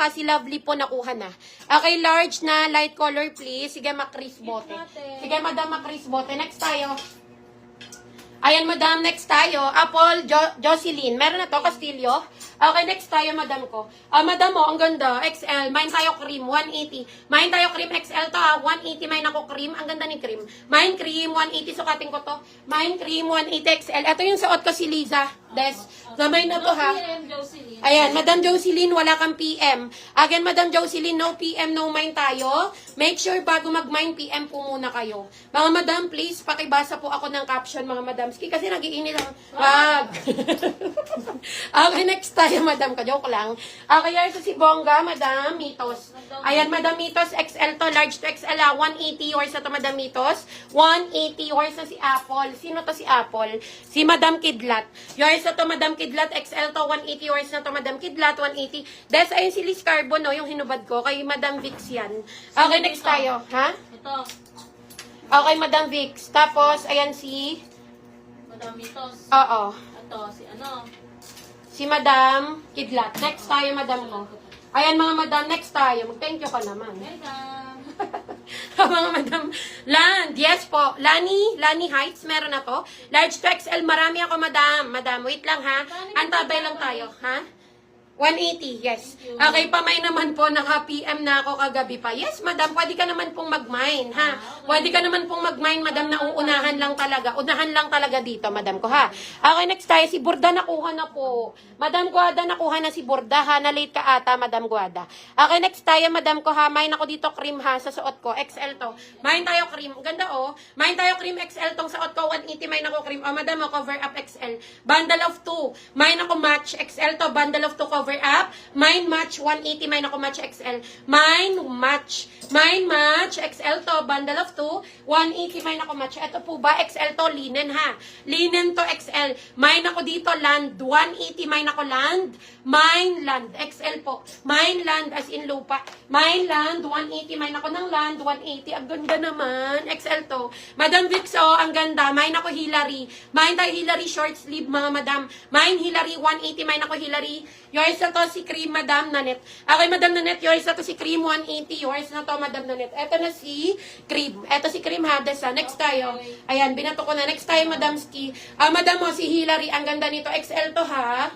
Si Lovely po nakuha na. Okay, large na light color please. Sige, Macris bote. Sige, Madam Macris bote. Next tayo. Ayan, Madam, next tayo. Apple, Jocelyn. Meron na to, Castillo. Okay, next tayo, Madam ko. Madam mo, ang ganda. XL. Mine tayo cream, 180. Mine tayo cream XL to, 180. Mine ako cream. Ang ganda ni cream. Mine cream, 180. Sukatin ko to. Mine cream, 180 XL. Ito yung suot ko si Liza. Des. Gamay na to, ha? Ayan, Madam Jocelyn, wala kang PM. Again, Madam Jocelyn, no PM, no mind tayo. Make sure bago mag-mind, PM po muna kayo. Mga Madam, please, pakibasa po ako ng caption, mga Madamski, kasi nag-iinit lang. Wag! Okay, next tayo, Madam, ka-joke lang. Okay, yarsa si Bongga, Madam Mitos. Ayan, Madam Mitos, XL to, large to XL, 180 yours na to, Madam Mitos. 180 yours na si Apple. Sino to si Apple? Si Madam Kidlat. Yours na to, Madam Kidlat, XL to, 180 yours na to, Madam Kidlat, 180. Des, ayun si Liz Carbon, no, yung hinubad ko, kay Madam Vix yan. Okay, next tayo. Ha? Ito. Okay, Madam Vix. Tapos, ayan si... Madam Mitos. Oo. Ito, si ano? Si Madam Kidlat. Next tayo, Madam ko. Ayan, mga Madam, next tayo. Mag-thank you ka naman. Welcome. Mga Madam Land. Yes po. Lani Heights, meron na to. Large to XL, marami ako, Madam. Madam, wait lang, ha? Antabay lang tayo, ha? 180, yes. Okay, pamay naman po, naka-PM na ako kagabi pa. Yes, Madam, pwede ka naman pong mag-mine, ha? Pwede ka naman pong mag-mine, Madam, na uunahan lang talaga. Unahan lang talaga dito, Madam ko, ha? Okay, next tayo, si Burda nakuha na po. Madam Guada, nakuha na si Burda, ha? Na-late ka ata, Madam Guada. Okay, next tayo, Madam ko, ha? Mine ako dito, cream, ha? Sa suot ko, XL to. Mine tayo, cream. Ganda, oh. Mine tayo, cream, XL tong suot ko, 180, mine ako, cream. Oh, Madam, oh, cover up, XL. Bundle of 2. Mine ako, match, XL to. Bundle of 2, cover up. Mine match 180, mine ako match XL. Mine match XL to, bundle of 2, 180, mine ako match. Ito po ba XL to, linen, ha? Linen to XL. Mine ako dito land 180, mine ako land. Mine land XL po. Mine land as in lupa. Mine land 180, mine ako ng land 180. Ang ganda naman. XL to. Madam Vix, oh, ang ganda. Mine ako Hillary. Mine tayo Hillary short sleeve, mga Madam. Mine Hillary 180, mine ako Hillary. Yours na to si Cream, Madam Nanette. Okay, Madam Nanette, yours na to si Cream 180. Yours na to, Madam Nanette. Eto na si Cream. Eto si Cream Hades, ha. Next tayo. Ayan, binato ko na. Next tayo, Madam Ski. Madam mo, si Hillary. Ang ganda nito. XL to, ha.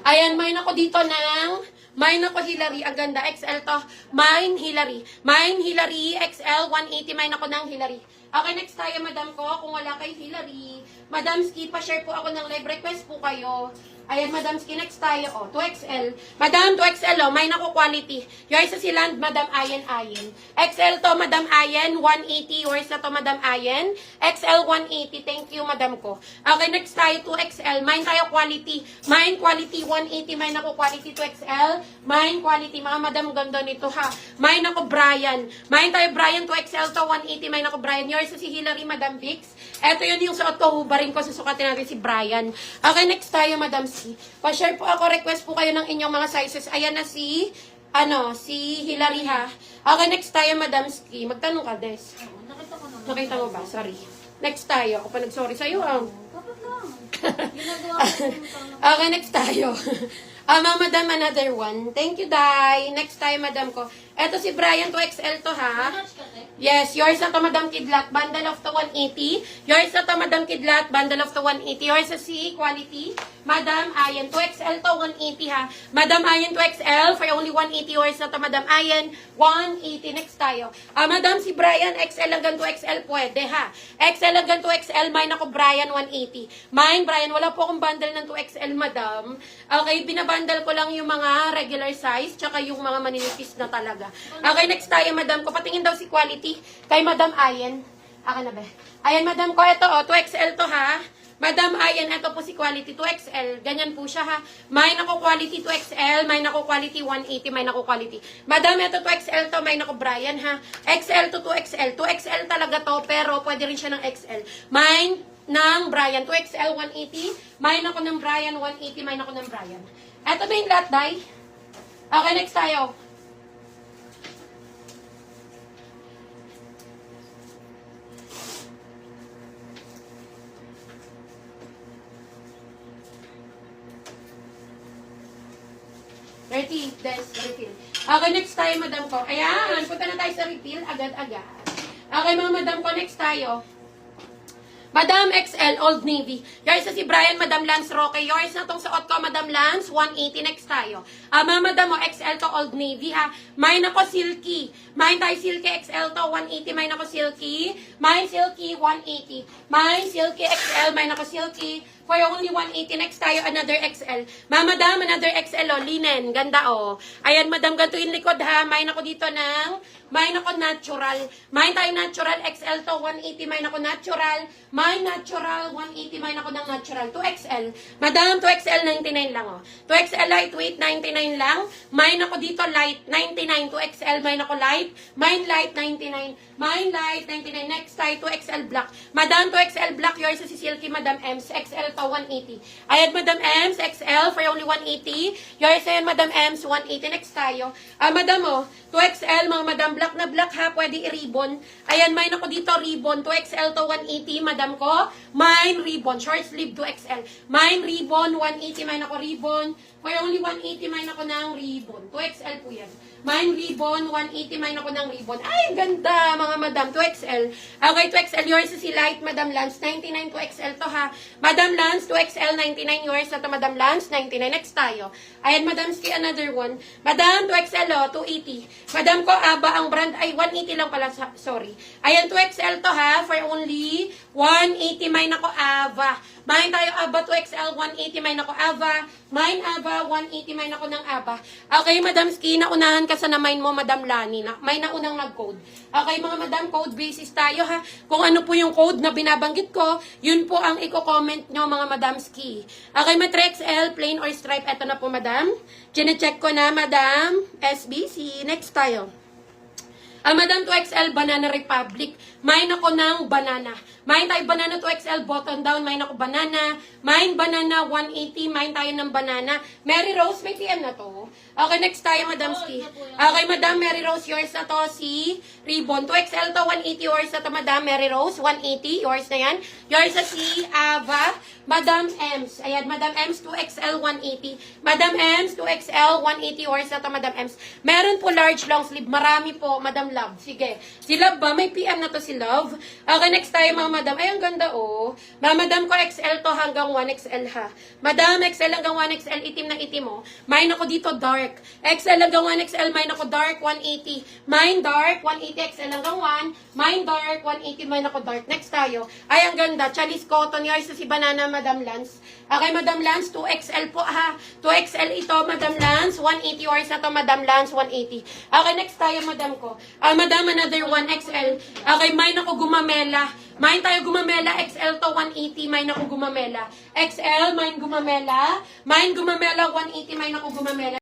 Ayan, mine ako dito ng... Mine ako Hillary, ang ganda, XL to. Mine Hillary. Mine Hillary, XL, 180. Mine ako ng Hillary. Okay, next tayo, Madam ko. Kung wala kay Hillary, Madam Ski, pa-share po ako ng live request po kayo. Ayan, Madam Ski, next tayo, oh, 2XL. Madam, 2XL, oh, mine ako quality. Yours sa si Land, Madam Ayen. XL to, Madam Ayen, 180. Yours na to, Madam Ayen. XL, 180. Thank you, Madam ko. Okay, next tayo, 2XL. Mine tayo quality. Mine quality, 180. Mine ako quality, 2XL. Mine quality. Mga Madam, ganda nito, ha. Mine ako Brian. Mine tayo Brian, 2XL to, 180. Mine ako Brian. Yours sa si Hillary, Madam Vix. Eto yun yung suot ko, hubarin ko, susukatin natin si Brian. Okay, next tayo, Madam C. Pa-share po ako, request po kayo ng inyong mga sizes. Ayan na si, si Hillary, ha. Okay, next tayo, Madam C. Magtanong ka, Des. Nakita ko naman. Nakita mo ba? Sorry. Next tayo. Ako pa nag-sorry sa'yo, ah. Dapat lang. Ginagawa ko yung Okay, next tayo. Madam, another one. Thank you, Dai. Next tayo, Madam ko. Eto si Brian, 2XL to, ha. Yes, yours na to, Madam Kidlat. Bundle of to 180. Yours na to, Madam Kidlat. Bundle of to 180. Yours na si Quality. Madam Ayen, 2XL to 180, ha. Madam Ayen, 2XL for only 180. Yours na to, Madam Ayen, 180. Next tayo. Madam, si Brian, XL hanggang 2XL pwede, ha. XL hanggang 2XL, mine ako Brian, 180. Mine, Brian, wala po akong bundle ng 2XL, Madam. Okay, binabundle ko lang yung mga regular size, tsaka yung mga maninipis na talaga. Okay, next tayo, Madam ko. Patingin daw si Quality kay Madam Ayen. Akin na ba? Ayan, Madam ko. Ito, 2XL to, ha. Madam Ayen, ito po si Quality 2XL. Ganyan po siya, ha. Mine ako Quality 2XL. Mine ako Quality 180. Mine ako Quality. Madam, ito 2XL to. Mine ako Brian, ha. XL to 2XL. 2XL talaga to, pero pwede rin siya ng XL. Mine ng Brian. 2XL 180. Mine ako ng Brian 180. Mine ako ng Brian. Ito ba yung lahat, Day? Okay, next tayo. 30. Des, refill. Okay, next tayo, madam ko. Ayan, punta na tayo sa refill. Agad-agad. Okay, mga madam ko, next tayo. Madam XL, Old Navy. Yours na si Brian, Madam Lance Roque. Yours na tong suot ko, Madam Lance, 180. Next tayo. Madam mo, XL to Old Navy, ha. Mine ako silky. Mine tayo silky XL to, 180. Mine ako silky. Mine silky, 180. Mine silky XL. Mine ako silky. For only 180. Next tayo, another XL. Madam, another XL, oh. Linen. Ganda, oh. Ayan, madam, ganito yung likod, ha. Mine ako dito ng, mine ako natural. Mine tayo natural, XL to, 180. Mine ako natural. Mine natural, 180. Mine ako ng natural. 2XL. Madam, 2XL, 99 lang, oh. 2XL lightweight, 99 lang. Mine ako dito, light, 99. 2XL, mine ako light. Mine light, 99. Mine light, 99. Next tayo, 2XL black. Madam, 2XL black. Yours si Silky, Madam Ems. XL to, 180. Ayan, Madam Ems, XL for only 180. Yours ayan, Madam Ems, 180. Next tayo. Madam, oh, 2XL, mga Madam, black na black, ha. Pwede i-ribbon. Ayan, mine ako dito, ribbon. 2XL to, 180. Madam ko, mine ribbon. Short sleeve, 2XL. Mine ribbon, 180. Mine ako ribbon. For only 180, mine ako ng ribbon. 2XL po yan. Mine ribbon, 180, mine ako ng ribbon. Ay, ganda, mga madam. 2XL. Okay, 2XL. Yours si Light, Madam Lance. 99, 2XL to, ha. Madam Lance, 2XL, 99. Yours na to, Madam Lance. 99. Next tayo. Ayan, Madam Ski, another one. Madam, 2XL, oh, 280. Madam ko, Aba, ang brand, ay, 180 lang pala, sorry. Ayan, 2XL to, ha, for only 180. Mine ako, Ava. Mine tayo, Aba, 2XL, 180. Mine ako, Ava. Mine, Ava, 180. Mine ako ng Ava. Okay, Madam Ski, naunahan ka sa na mine mo, Madam Lani. May naunang nag-code. Okay, mga Madam, code basis tayo, ha. Kung ano po yung code na binabanggit ko, yun po ang i-comment nyo, mga Madam Ski. Okay, Matrix L, plain or stripe. Ito na po, Madam. Chine-check ko na, Madam SBC. Next tayo. Madam 2XL, Banana Republic. Mine ako ng banana. Mine tayo banana 2XL, button down. Mine ako banana. Mine banana 180. Mine tayo ng banana. Mary Rose, may PM na to. Okay, next tayo, Madam Ski. Okay, Madam Mary Rose, yours na to si Ribbon. 2XL to, 180. Yours na to, Madam Mary Rose, 180. Yours na yan. Yours na si Ava. Madam Ems. Ayan, Madam Ems, 2XL, 180. Madam Ems, 2XL, 180. Yours na to, Madam Ems. Meron po large long sleeve. Marami po, Madam Love. Sige. Si Love ba? May PM na to si Love. Okay, next tayo, mga Madam. Ay, ang ganda, oh. Madam ko, XL to hanggang 1XL, ha. Madam, XL hanggang 1XL, itim na itim, oh. Mine ako dito, dark. XL hanggang 1XL, mine ako dark, 180. Mine dark, 180, XL hanggang 1. Mine dark, 180, mine ako dark. Next tayo. Ay, ang ganda. Chalis cotton. Yours si Banana, Madam Lance. Okay, Madam Lance, 2XL po, ha. 2XL ito, Madam Lance. 180 yours na to, Madam Lance. 180. Okay, next tayo, Madam ko. Madam, another 1XL. Okay, mine ako gumamela. Mine tayo gumamela. XL to, 180. Mine ako gumamela. XL, mine gumamela. Mine gumamela, 180. Mine ako gumamela.